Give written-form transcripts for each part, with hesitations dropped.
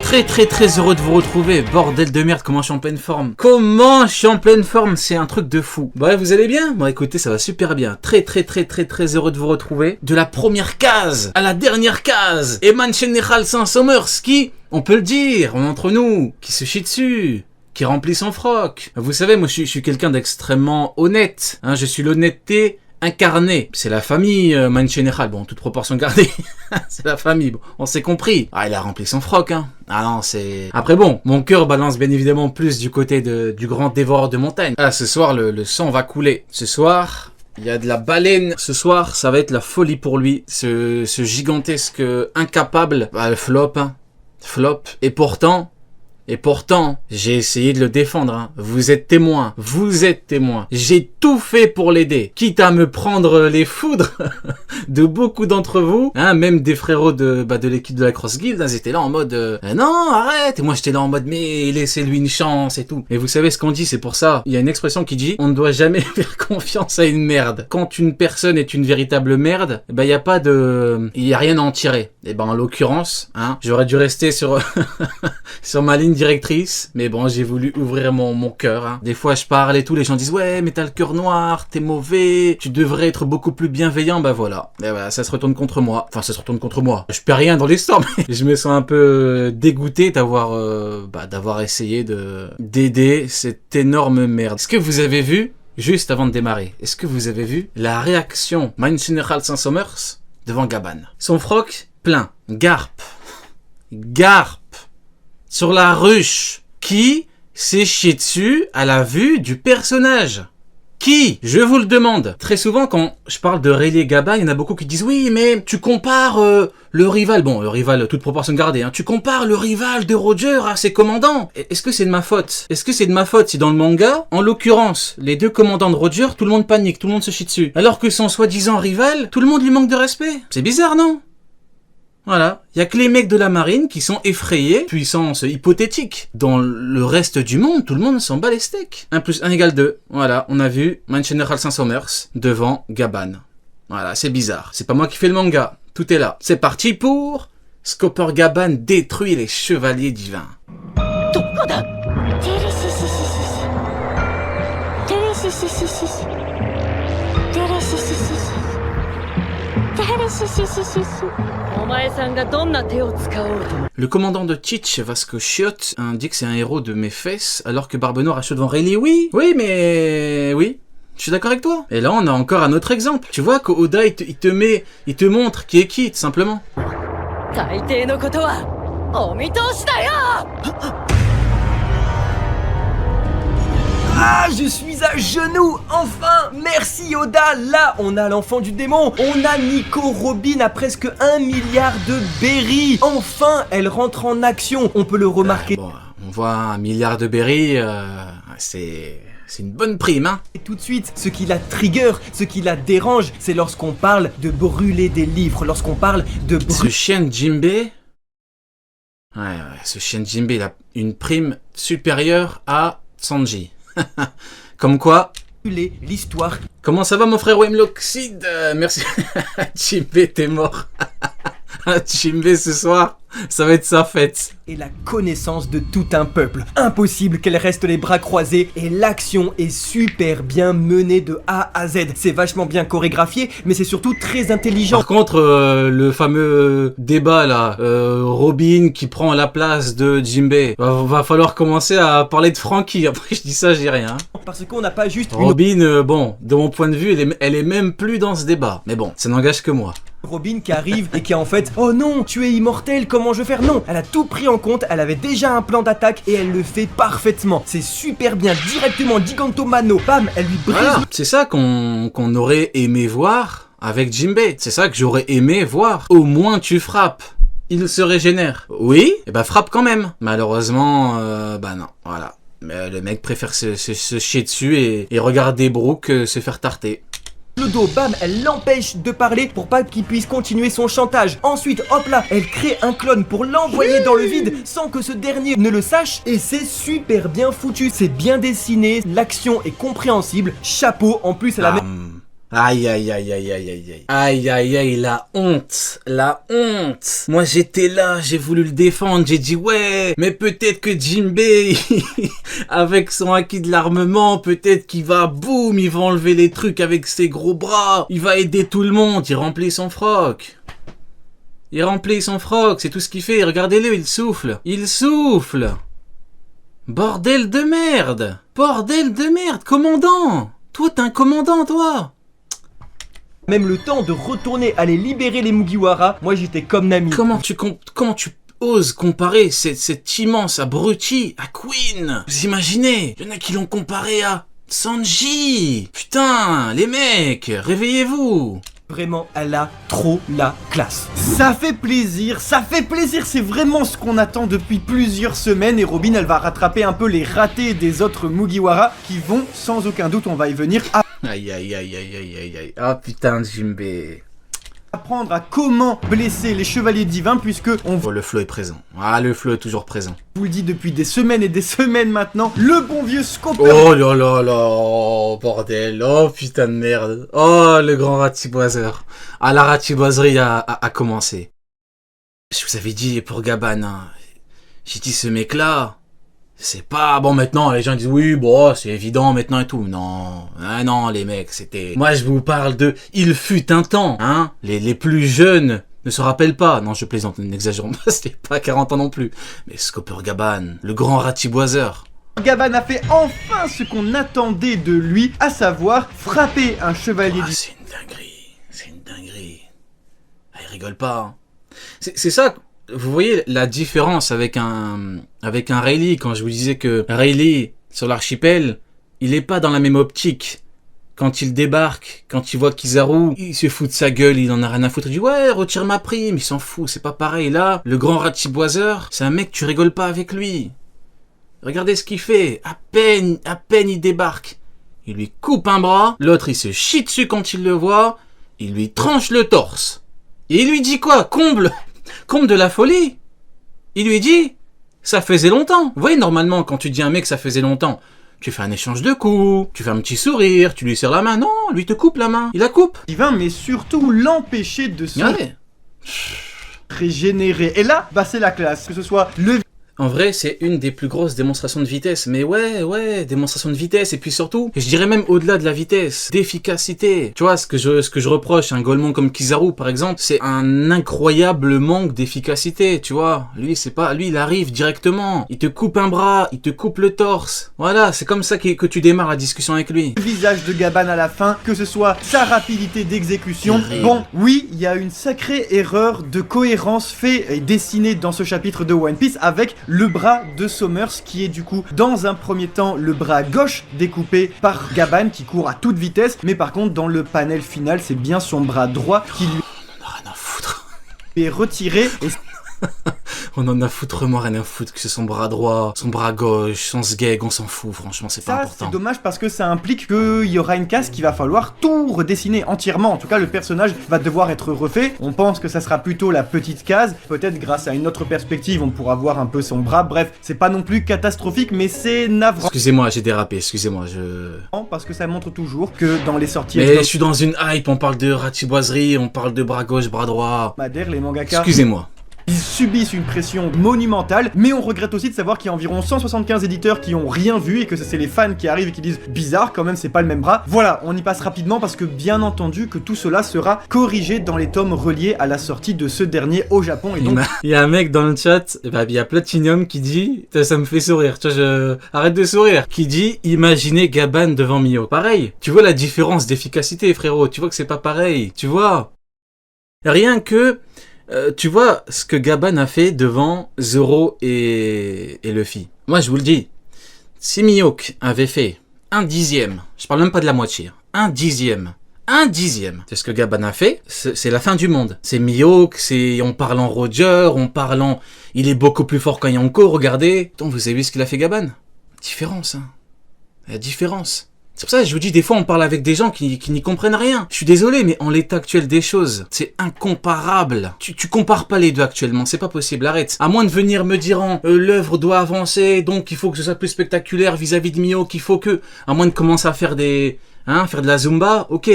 Très heureux de vous retrouver. Bordel de merde, comment je suis en pleine forme. Comment je suis en pleine forme, c'est un truc de fou. Bah vous allez bien? Bon écoutez, ça va super bien. Très heureux de vous retrouver. De la première case à la dernière case. Eman General Saint-Somers qui, on peut le dire, entre nous, qui se chie dessus, qui remplit son froc. Vous savez, moi je suis quelqu'un d'extrêmement honnête. Hein, je suis l'honnêteté incarné. C'est la famille General, bon, toute proportion gardée. C'est la famille, bon, on s'est compris. Ah, il a rempli son froc, hein. Ah non, c'est... Après bon, mon cœur balance bien évidemment plus du côté du grand dévoreur de montagne. Ah, ce soir, le sang va couler. Ce soir... Il y a de la baleine. Ce soir, ça va être la folie pour lui. Ce gigantesque incapable. Bah, le flop, hein. Flop. Et pourtant, j'ai essayé de le défendre. Hein. Vous êtes témoin. J'ai tout fait pour l'aider. Quitte à me prendre les foudres de beaucoup d'entre vous. Hein, même des frérots de l'équipe de la Cross Guild. Hein, ils étaient là en mode non, arrête. Et moi, j'étais là en mode mais laissez-lui une chance et tout. Et vous savez ce qu'on dit, c'est pour ça. Il y a une expression qui dit on ne doit jamais faire confiance à une merde. Quand une personne est une véritable merde, il y a pas de... Il y a rien à en tirer. Et en l'occurrence, hein, j'aurais dû rester sur ma ligne directrice, mais bon, j'ai voulu ouvrir mon cœur. Hein. Des fois, je parle et tout, les gens disent ouais, mais t'as le cœur noir, t'es mauvais, tu devrais être beaucoup plus bienveillant. Bah voilà, et voilà, ça se retourne contre moi. Enfin, ça se retourne contre moi. Je perds rien dans l'histoire, mais je me sens un peu dégoûté d'avoir essayé d'aider cette énorme merde. Est-ce que vous avez vu, juste avant de démarrer, est-ce que vous avez vu la réaction General Saint-Somers devant Gaban? Son froc plein, garpe. Sur la ruche. Qui s'est chié dessus à la vue du personnage? Qui? Je vous le demande. Très souvent, quand je parle de Rayleigh Gaban, il y en a beaucoup qui disent oui, mais tu compares le rival. Bon, le rival, toute proportion gardée. Hein. Tu compares le rival de Roger à ses commandants. Est-ce que c'est de ma faute? Est-ce que c'est de ma faute si dans le manga, en l'occurrence, les deux commandants de Roger, tout le monde panique, tout le monde se chie dessus. Alors que son soi-disant rival, tout le monde lui manque de respect. C'est bizarre, non? Voilà, il y a que les mecs de la marine qui sont effrayés, puissance hypothétique. Dans le reste du monde, tout le monde s'en bat les steaks. 1 + 1 = 2. Voilà, on a vu General Saint-Somers devant Gaban. Voilà, c'est bizarre. C'est pas moi qui fais le manga. Tout est là. C'est parti pour... Scopper Gaban détruit les chevaliers divins. Le commandant de Teach, Vasco Chiot, indique que c'est un héros de mes fesses, alors que Barbe Noire achète devant Rayleigh. Oui, je suis d'accord avec toi. Et là, on a encore un autre exemple. Tu vois qu'Oda, il te montre qui est qui, tout simplement. Ah, je suis à genoux, enfin. Merci Oda. Là, on a l'enfant du démon. On a Nico Robin à presque 1 milliard de berries. Enfin, elle rentre en action. On peut le remarquer. On voit 1 milliard de berries, c'est une bonne prime, hein. Et tout de suite, ce qui la trigger, ce qui la dérange, c'est lorsqu'on parle de brûler des livres, lorsqu'on parle de Ce chien Jinbei... Ouais, ce chien Jinbei, il a une prime supérieure à Sanji. Comme quoi... l'histoire. Comment ça va mon frère Wemloxide? Merci. Jinbei, t'es mort. Jinbei ce soir, ça va être sa fête. Et la connaissance de tout un peuple. Impossible qu'elle reste les bras croisés. Et l'action est super bien menée de A à Z. C'est vachement bien chorégraphié, mais c'est surtout très intelligent. Par contre, le fameux débat là, Robin qui prend la place de Jinbei, va falloir commencer à parler de Franky. Après je dis ça, je dis rien. Parce qu'on n'a pas juste Robin, bon, de mon point de vue, elle est même plus dans ce débat. Mais bon, ça n'engage que moi. Robin qui arrive et qui en fait oh non, tu es immortel, comment je vais faire? Non, elle a tout pris en compte, elle avait déjà un plan d'attaque et elle le fait parfaitement. C'est super bien, directement Gigantomano, bam, elle lui brise. Voilà, c'est ça qu'on aurait aimé voir avec Jinbei. C'est ça que j'aurais aimé voir. Au moins tu frappes. Il se régénère. Oui, et frappe quand même. Malheureusement, non, voilà. Mais le mec préfère se chier dessus et regarder Brooke se faire tarter. Le dos, bam, elle l'empêche de parler pour pas qu'il puisse continuer son chantage. Ensuite, hop là, elle crée un clone pour l'envoyer dans le vide sans que ce dernier ne le sache. Et c'est super bien foutu, c'est bien dessiné, l'action est compréhensible. Chapeau, en plus elle a... Aïe aïe aïe aïe aïe aïe aïe. Aïe aïe aïe, la honte. La honte. Moi j'étais là, j'ai voulu le défendre, j'ai dit ouais, mais peut-être que Jinbei, avec son acquis de l'armement, peut-être qu'il va, boum, il va enlever les trucs avec ses gros bras, il va aider tout le monde, il remplit son froc. Il remplit son froc, c'est tout ce qu'il fait, regardez-le, il souffle. Il souffle. Bordel de merde. Bordel de merde, commandant. Toi t'es un commandant toi. Même le temps de retourner aller libérer les Mugiwara, moi j'étais comme Nami. Comment tu oses comparer cet immense abruti à Queen? Vous imaginez? Il y en a qui l'ont comparé à Sanji. Putain, les mecs, réveillez-vous. Vraiment, elle a trop la classe. Ça fait plaisir, c'est vraiment ce qu'on attend depuis plusieurs semaines et Robin, elle va rattraper un peu les ratés des autres Mugiwara qui vont, sans aucun doute, on va y venir, Aïe aïe aïe aïe aïe aïe aïe. Ah putain, Jinbei. apprendre à comment blesser les chevaliers divins puisque on Oh, le flow est présent. Ah, le flow est toujours présent. vous le dit depuis des semaines et des semaines maintenant, le bon vieux Scopper. Oh là là là, oh, bordel, oh putain de merde. Oh, le grand ratiboiseur. Ah, la ratiboiserie a commencé. Je vous avais dit pour Gaban, hein, j'ai dit ce mec-là, c'est pas... Bon, maintenant, les gens disent, oui, bon, c'est évident maintenant et tout. Non, ah non, les mecs, c'était... Moi, je vous parle de... Il fut un temps, hein. Les plus jeunes ne se rappellent pas. Non, je plaisante, n'exagérons pas, c'était pas 40 ans non plus. Mais Scopper Gaban, le grand ratiboiseur. Gaban a fait enfin ce qu'on attendait de lui, à savoir frapper un chevalier divin. C'est une dinguerie, c'est une dinguerie. Ah, il rigole pas, hein. C'est ça... Vous voyez la différence avec un Rayleigh, quand je vous disais que Rayleigh, sur l'archipel, il est pas dans la même optique. Quand il débarque, quand il voit Kizaru, il se fout de sa gueule, il en a rien à foutre. Il dit ouais, retire ma prime, il s'en fout, c'est pas pareil. Là, le grand ratiboiseur, c'est un mec, tu rigoles pas avec lui. Regardez ce qu'il fait, à peine il débarque. Il lui coupe un bras, l'autre il se chie dessus quand il le voit, il lui tranche le torse. Et il lui dit quoi? Comble de la folie. Il lui dit, ça faisait longtemps. Vous voyez, normalement, quand tu dis à un mec, ça faisait longtemps, tu fais un échange de coups, tu fais un petit sourire, tu lui serres la main. Non, lui te coupe la main. Il la coupe. Divin, mais surtout l'empêcher de se régénérer. Et là, bah c'est la classe. Que ce soit le... En vrai, c'est une des plus grosses démonstrations de vitesse. Mais ouais, démonstration de vitesse. Et puis surtout, je dirais même au-delà de la vitesse, d'efficacité. Tu vois, ce que je reproche à un Golemon comme Kizaru, par exemple, c'est un incroyable manque d'efficacité, tu vois. Lui, il arrive directement. Il te coupe un bras, il te coupe le torse. Voilà, c'est comme ça que tu démarres la discussion avec lui. Le visage de Gaban à la fin, que ce soit sa rapidité d'exécution. Terrible. Bon, oui, il y a une sacrée erreur de cohérence fait et dessinée dans ce chapitre de One Piece avec le bras de Sommers qui est du coup dans un premier temps le bras gauche découpé par Gaban qui court à toute vitesse, mais par contre dans le panel final c'est bien son bras droit qui lui On en a rien à foutre. est retiré et On en a foutrement rien à foutre que c'est son bras droit, son bras gauche, son sgeg, on s'en fout, franchement, c'est pas ça important. c'est dommage parce que ça implique qu'il y aura une case qu'il va falloir tout redessiner entièrement. En tout cas le personnage va devoir être refait. On pense que ça sera plutôt la petite case. Peut-être grâce à une autre perspective on pourra voir un peu son bras. Bref, c'est pas non plus catastrophique mais c'est navrant. Excusez-moi, j'ai dérapé, excusez-moi, Parce que ça montre toujours que dans les sorties Mais je suis dans une hype, on parle de ratiboiserie, on parle de bras gauche, bras droit. hebdomadaires, les mangaka Excusez-moi. ils subissent une pression monumentale, mais on regrette aussi de savoir qu'il y a environ 175 éditeurs qui ont rien vu et que c'est les fans qui arrivent et qui disent bizarre quand même c'est pas le même bras. Voilà, on y passe rapidement parce que bien entendu que tout cela sera corrigé dans les tomes reliés à la sortie de ce dernier au Japon et donc Il y a un mec dans le chat, il y a Platinum qui dit, ça me fait sourire, tu vois, arrête de sourire, qui dit, imaginez Gaban devant Mio. Pareil, tu vois la différence d'efficacité frérot, tu vois que c'est pas pareil, tu vois. Rien que... tu vois ce que Gaban a fait devant Zoro et Luffy. Moi, je vous le dis, si Mihawk avait fait 1/10, je parle même pas de la moitié, 1/10, c'est ce que Gaban a fait, c'est la fin du monde. C'est Mihawk, on parle en Roger, il est beaucoup plus fort qu'un Yonko, regardez. Donc, vous avez vu ce qu'il a fait Gaban? Différence, hein. La différence. C'est pour ça que je vous dis, des fois, on parle avec des gens qui n'y comprennent rien. Je suis désolé, mais en l'état actuel des choses, c'est incomparable. Tu compares pas les deux actuellement, c'est pas possible, arrête. À moins de venir me dire, l'œuvre doit avancer, donc il faut que ce soit plus spectaculaire vis-à-vis de Mio, qu'il faut que... À moins de commencer à faire faire de la Zumba, ok.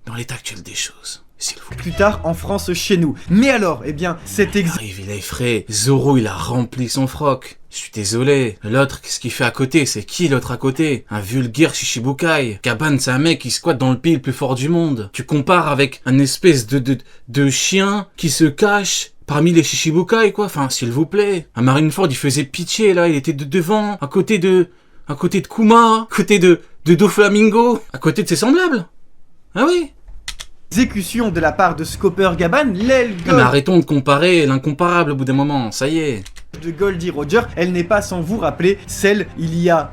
dans l'état actuel des choses. S'il vous plaît. Plus tard en France chez nous. Mais alors, eh bien, cet Il arrive, il est frais. Zoro, il a rempli son froc. Je suis désolé. L'autre, qu'est-ce qu'il fait à côté? C'est qui l'autre à côté? Un vulgaire Shishibukai. Gaban, c'est un mec qui squatte dans le pays le plus fort du monde. Tu compares avec un espèce de chien qui se cache parmi les Shishibukai, quoi. Enfin, s'il vous plaît. Un Marineford, il faisait pitié, là. Il était devant, à côté de Kuma, à côté de Doflamingo, à côté de ses semblables. Ah oui. exécution de la part de Scopper Gaban, l'aile Mais arrêtons de comparer l'incomparable au bout d'un moment, ça y est. de Goldie Roger, elle n'est pas sans vous rappeler celle il y a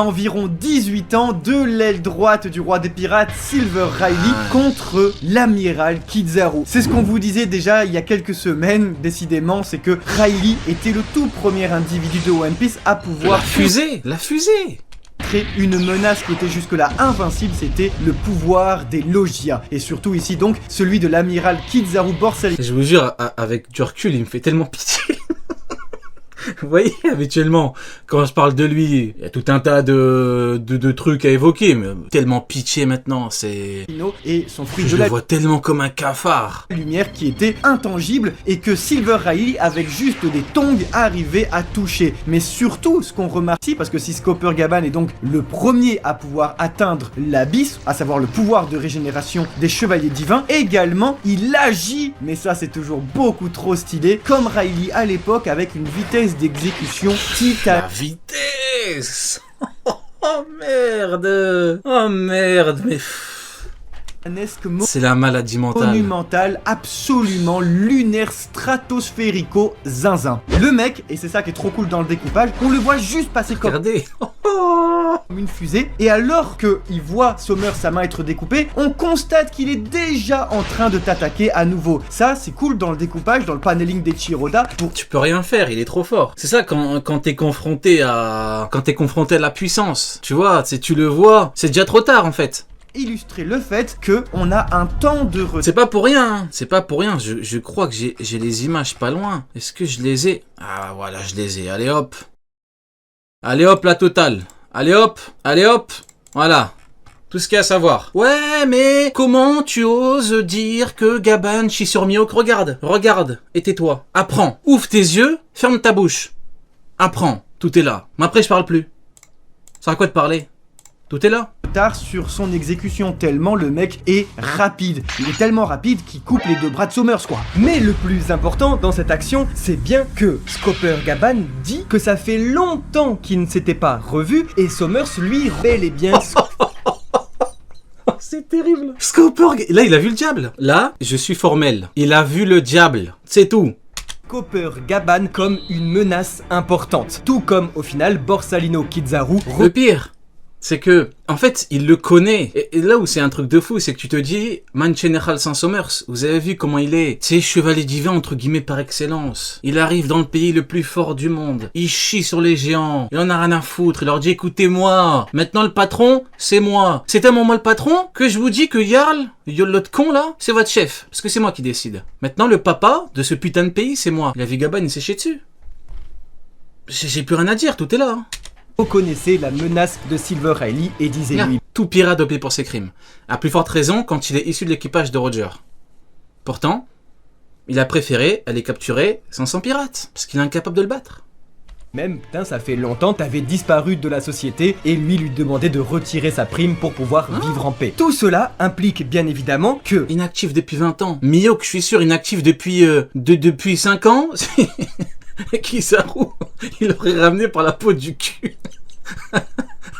environ 18 ans de l'aile droite du roi des pirates Silver Riley contre l'amiral Kizaru. C'est ce qu'on vous disait déjà il y a quelques semaines, décidément, c'est que Riley était le tout premier individu de One Piece à pouvoir La fusée créer une menace qui était jusque-là invincible, c'était le pouvoir des logias. Et surtout ici donc, celui de l'amiral Kizaru Borsalino. Je vous jure, avec du recul, il me fait tellement pitié. Vous voyez, habituellement, quand je parle de lui, il y a tout un tas de trucs à évoquer, mais tellement pitié maintenant, c'est... Et son fruit Je de le la vois tellement comme un cafard. lumière qui était intangible et que Silver Riley avec juste des tongs arrivait à toucher. Mais surtout, ce qu'on remarque ici, parce que si Scopper Gaban est donc le premier à pouvoir atteindre l'abysse, à savoir le pouvoir de régénération des chevaliers divins, également il agit, mais ça c'est toujours beaucoup trop stylé, comme Riley à l'époque avec une vitesse d'exécution La vitesse. Oh merde. Oh merde, mais... titanesque, C'est la maladie mentale. monumental, absolument lunaire, stratosphérico, zinzin. Le mec, et c'est ça qui est trop cool dans le découpage, on le voit juste passer comme Regardez. une fusée, et alors qu'il voit Sommer sa main être découpée, on constate qu'il est déjà en train de t'attaquer à nouveau. Ça, c'est cool dans le découpage, dans le paneling des Chiroda, pour Tu peux rien faire, il est trop fort. C'est ça quand t'es confronté à la puissance. Tu vois, tu le vois, c'est déjà trop tard en fait. illustrer le fait que on a un temps de retard. C'est pas pour rien, hein. C'est pas pour rien. Je crois que j'ai les images pas loin. Est-ce que je les ai? Ah voilà, je les ai. Allez hop. Allez hop, la totale. Allez hop, voilà. Tout ce qu'il y a à savoir. Ouais, mais comment tu oses dire que Gaban chie sur Mihawk? Regarde, et tais-toi. Apprends. Ouvre tes yeux, ferme ta bouche. Apprends, tout est là. Mais après, je parle plus. Ça sert à quoi de parler? Tout est là. Sur son exécution, tellement le mec est rapide. Il est tellement rapide qu'il coupe les deux bras de Sommers, quoi. Mais le plus important dans cette action, c'est bien que Scopper Gaban dit que ça fait longtemps qu'il ne s'était pas revu, et Sommers lui bel et bien C'est terrible. Scopper, là, il a vu le diable. Là, je suis formel. Il a vu le diable. C'est tout. Scopper Gaban comme une menace importante. Tout comme au final Borsalino Kizaru. Le pire, c'est que, en fait, il le connaît. Et là où c'est un truc de fou, c'est que tu te dis, Man General Saint-Sommers, vous avez vu comment il est. C'est chevalier divin, entre guillemets, par excellence. Il arrive dans le pays le plus fort du monde. Il chie sur les géants. Il en a rien à foutre. Il leur dit, écoutez-moi. Maintenant, le patron, c'est moi. C'est tellement moi le patron que je vous dis que Jarl, l'autre con là, c'est votre chef. Parce que c'est moi qui décide. Maintenant, le papa de ce putain de pays, c'est moi. Il a vu Gaban, il s'est chié dessus. J'ai plus rien à dire, tout est là. Hein. Reconnaissez la menace de Silver Riley et disait-lui. Tout pirate doit payer pour ses crimes. À plus forte raison quand il est issu de l'équipage de Roger. Pourtant, il a préféré aller capturer 500 pirates, parce qu'il est incapable de le battre. Même, putain, ça fait longtemps, t'avais disparu de la société et lui demandait de retirer sa prime pour pouvoir vivre en paix. Tout cela implique bien évidemment que... Inactif depuis 20 ans. Mihawk, je suis sûr, inactif depuis 5 ans. Kizaru, il aurait ramené par la peau du cul.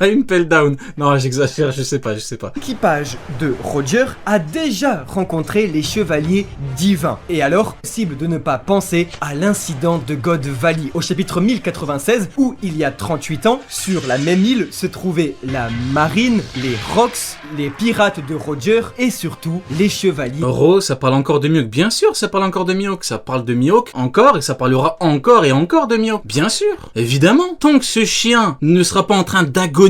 À une pelle down. Non, j'exagère, je sais pas. L'équipage de Roger a déjà rencontré les chevaliers divins. Et alors, possible de ne pas penser à l'incident de God Valley au chapitre 1096 où il y a 38 ans, sur la même île se trouvaient la marine, les Rocks, les pirates de Roger et surtout les chevaliers. Oro, ça parle encore de Mihawk. Bien sûr, ça parle encore de Mihawk. Ça parle de Mihawk encore et ça parlera encore et encore de Mihawk. Bien sûr, évidemment. Tant que ce chien ne sera pas en train d'agoniser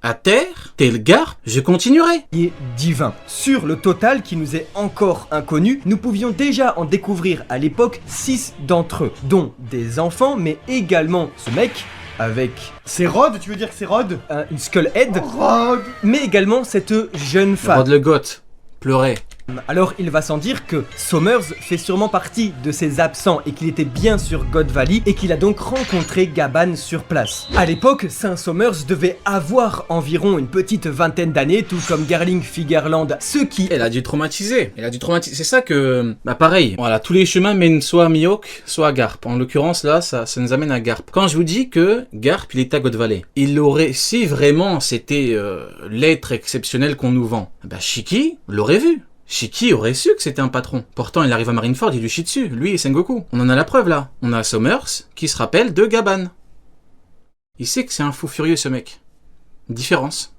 à terre, tel gars, je continuerai. Et divin. Sur le total qui nous est encore inconnu, nous pouvions déjà en découvrir à l'époque 6 d'entre eux, dont des enfants, mais également ce mec avec C'est Rod, tu veux dire que c'est Rod? une Skullhead, Rod. mais également cette jeune femme. Rod le Goth. pleurait. Alors il va sans dire que Sommers fait sûrement partie de ces absents et qu'il était bien sur God Valley et qu'il a donc rencontré Gaban sur place. À l'époque, Saint Sommers devait avoir environ une petite vingtaine d'années, tout comme Garling Figerland, ce qui... Elle a dû traumatiser. C'est ça que... Bah pareil, voilà, tous les chemins mènent soit à Mihawk, soit à Garp. En l'occurrence là, ça nous amène à Garp. Quand je vous dis que Garp, il est à God Valley, il aurait, si vraiment c'était l'être exceptionnel qu'on nous vend, bah Shiki l'aurait vu. Shiki aurait su que c'était un patron. Pourtant, il arrive à Marineford, il lui chie dessus, lui et Sengoku. On en a la preuve là. On a Sommers qui se rappelle de Gaban. Il sait que c'est un fou furieux ce mec. Différence.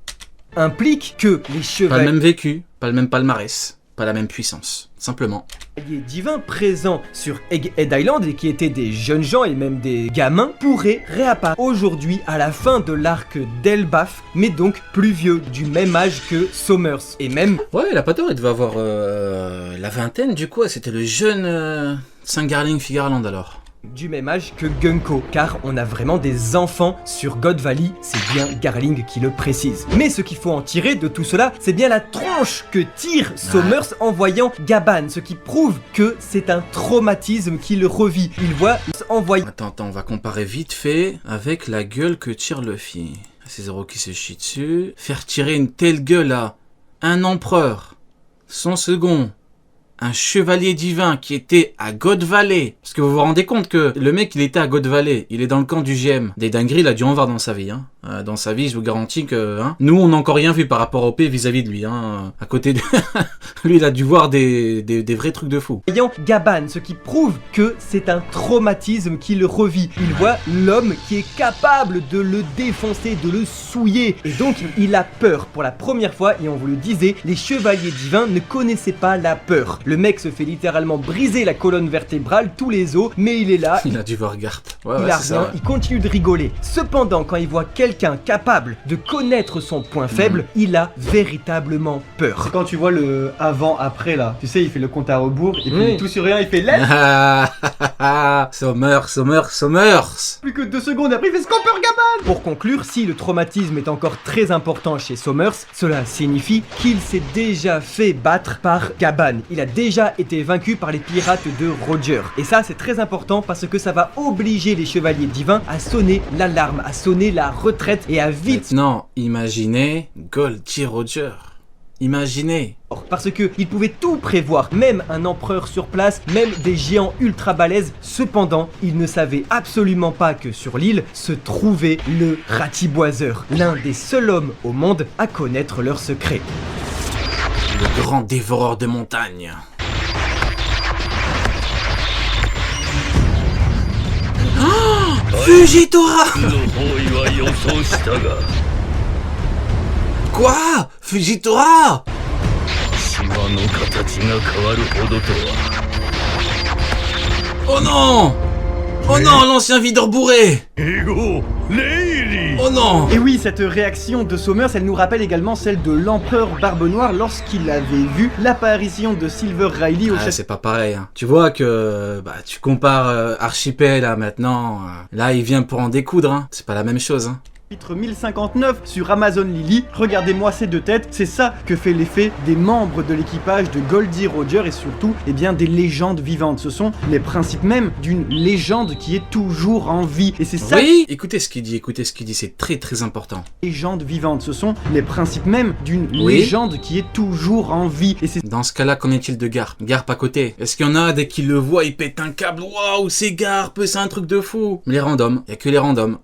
implique que les Pas le chevaliers même vécu, pas le même palmarès, pas la même puissance. Simplement. divins présents sur Egghead Island et qui étaient des jeunes gens et même des gamins pourraient réapparaître aujourd'hui à la fin de l'arc d'Elbaf, mais donc plus vieux, du même âge que Sommers. Et même... Ouais, il a pas tort, il devait avoir la vingtaine du coup, c'était le jeune Saint Garling Figerland alors. Du même âge que Gunko, car on a vraiment des enfants sur God Valley, c'est bien Garling qui le précise. Mais ce qu'il faut en tirer de tout cela, c'est bien la tronche que tire Sommers en voyant Gaban, ce qui prouve que c'est un traumatisme qu'il revit. Il voit envoyer... Attends, on va comparer vite fait avec la gueule que tire Luffy. C'est Zoro qui se chie dessus. Faire tirer une telle gueule à un empereur, son second, un chevalier divin qui était à God Valley. Parce que vous vous rendez compte que le mec, il était à God Valley. Il est dans le camp du GM. Des dingueries, il a dû en voir dans sa vie. Hein. Dans sa vie, je vous garantis que... Hein, nous, on n'a encore rien vu par rapport au P vis-à-vis de lui. Hein. À côté de... lui, il a dû voir des vrais trucs de fou. Voyant Gaban, ce qui prouve que c'est un traumatisme qu'il revit. Il voit l'homme qui est capable de le défoncer, de le souiller. Et donc, il a peur. Pour la première fois, et on vous le disait, les chevaliers divins ne connaissaient pas la peur. Le mec se fait littéralement briser la colonne vertébrale, tous les os, mais il est là. Il a dû voir Garp. Ouais, Il a rien, il continue de rigoler. Cependant, quand il voit quelqu'un capable de connaître son point faible, il a véritablement peur. C'est quand tu vois le avant-après là, tu sais, il fait le compte à rebours, et puis tout sur rien, il fait let's. Sommers. Plus que 2 secondes après, il fait Scamper Gaban. Pour conclure, si le traumatisme est encore très important chez Sommers, cela signifie qu'il s'est déjà fait battre par Gaban. Il a déjà été vaincu par les pirates de Roger. Et ça, c'est très important parce que ça va obliger les chevaliers divins à sonner l'alarme, à sonner la retraite et à vite... Maintenant, imaginez Goldie Roger. Imaginez. Parce que il pouvait tout prévoir, même un empereur sur place, même des géants ultra balèzes. Cependant, il ne savait absolument pas que sur l'île se trouvait le Ratiboiseur, l'un des seuls hommes au monde à connaître leur secret. Le grand dévoreur de montagnes. Oh, Fujitora. Quoi? Fujitora? Oh non! Oh non, l'ancien videur bourré! Oh non! Et oui, cette réaction de Sommers, elle nous rappelle également celle de l'empereur Barbe Noire lorsqu'il avait vu l'apparition de Silver Riley au château. C'est pas pareil, hein. Tu vois que tu compares Archipel là maintenant, là il vient pour en découdre, hein. C'est pas la même chose, hein. Chapitre 1059 sur Amazon Lily, regardez-moi ces deux têtes, c'est ça que fait l'effet des membres de l'équipage de Goldie Roger et surtout, eh bien, des légendes vivantes. Ce sont les principes même d'une légende qui est toujours en vie. Et c'est ça... Oui, écoutez ce qu'il dit, c'est très très important. Légende vivante, ce sont les principes même d'une légende qui est toujours en vie. Et c'est... Dans ce cas-là, qu'en est-il de Garp? Garp à côté. Est-ce qu'il y en a, dès qu'il le voit, il pète un câble? Waouh, c'est Garp, c'est un truc de fou. Les randoms, il y a que les randoms.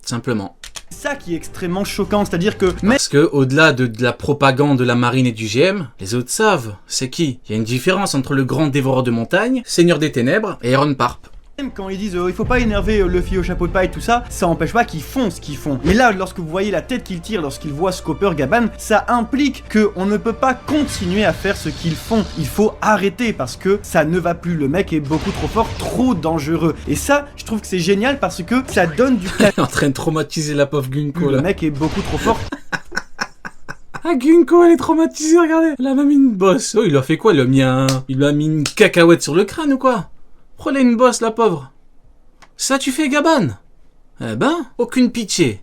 Simplement. C'est ça qui est extrêmement choquant, c'est-à-dire que... Parce que au-delà de la propagande de la marine et du GM, les autres savent, c'est qui? Il y a une différence entre le grand dévoreur de montagne, Seigneur des Ténèbres et Iron Parp. Même quand ils disent il faut pas énerver Luffy au chapeau de paille, tout ça, ça empêche pas qu'ils font ce qu'ils font. Mais là, lorsque vous voyez la tête qu'ils tirent lorsqu'ils voient Scopper Gaban, ça implique qu'on ne peut pas continuer à faire ce qu'ils font. Il faut arrêter parce que ça ne va plus. Le mec est beaucoup trop fort, trop dangereux. Et ça, je trouve que c'est génial parce que ça donne du... Elle est en train de traumatiser la pauvre Gunko là. Le mec est beaucoup trop fort. Ah, Gunko, elle est traumatisée, regardez. Elle a même mis une bosse. Oh, il a fait quoi? Il lui a mis une cacahuète sur le crâne ou quoi? Prenez une bosse, la pauvre. Ça, tu fais Gaban? Eh ben, aucune pitié.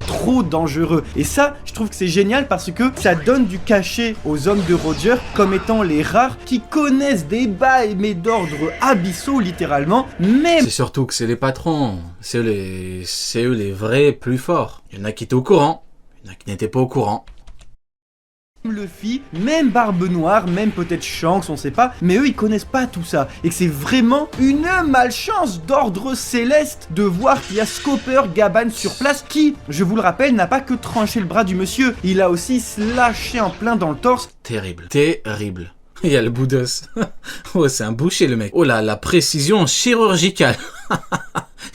trop dangereux. Et ça, je trouve que c'est génial parce que ça donne du cachet aux hommes de Roger comme étant les rares qui connaissent des bails mais d'ordre abyssaux littéralement, mais C'est surtout que c'est les patrons, c'est eux les vrais plus forts. Il y en a qui étaient au courant, il y en a qui n'étaient pas au courant. Luffy, même Barbe Noire, même peut-être Shanks, on sait pas, mais eux ils connaissent pas tout ça, et que c'est vraiment une malchance d'ordre céleste de voir qu'il y a Scopper Gaban sur place qui, je vous le rappelle, n'a pas que tranché le bras du monsieur, il a aussi slashé en plein dans le torse. Terrible, terrible. Il y a le bout d'os. Oh, c'est un boucher le mec. Oh là, la précision chirurgicale.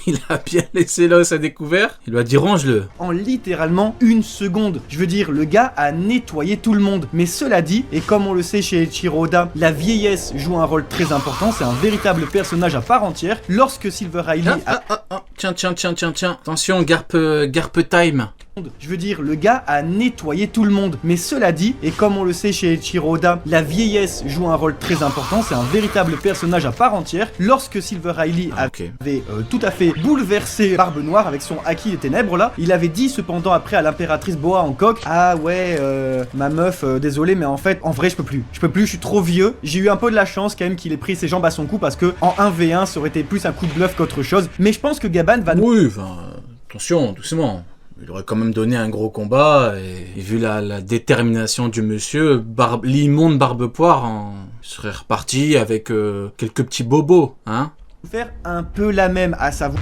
Il a bien laissé l'os à découvert. Il lui a dit range-le. En littéralement une seconde. Je veux dire, le gars a nettoyé tout le monde. Mais cela dit, et comme on le sait chez Eiichiro Oda, la vieillesse joue un rôle très important, c'est un véritable personnage à part entière. Lorsque Silver Riley Tiens. Attention, Garp time. Je veux dire, le gars a nettoyé tout le monde. Mais cela dit, et comme on le sait chez Eiichiro Oda, la vieillesse joue un rôle très important, c'est un véritable personnage à part entière. Lorsque Silver Riley avait tout à fait bouleversé Barbe Noire avec son Haki des Ténèbres là, il avait dit cependant après à l'impératrice Boa Hancock, ah ouais, ma meuf, désolé, mais en fait, en vrai, je peux plus, je suis trop vieux. J'ai eu un peu de la chance quand même qu'il ait pris ses jambes à son cou parce que en 1v1, ça aurait été plus un coup de bluff qu'autre chose. Mais je pense que Gaban va... Oui, enfin, attention, doucement. Il aurait quand même donné un gros combat, et vu la détermination du monsieur, l'immonde Barbe-Poire, il serait reparti avec quelques petits bobos, hein. faire un peu la même, à savoir...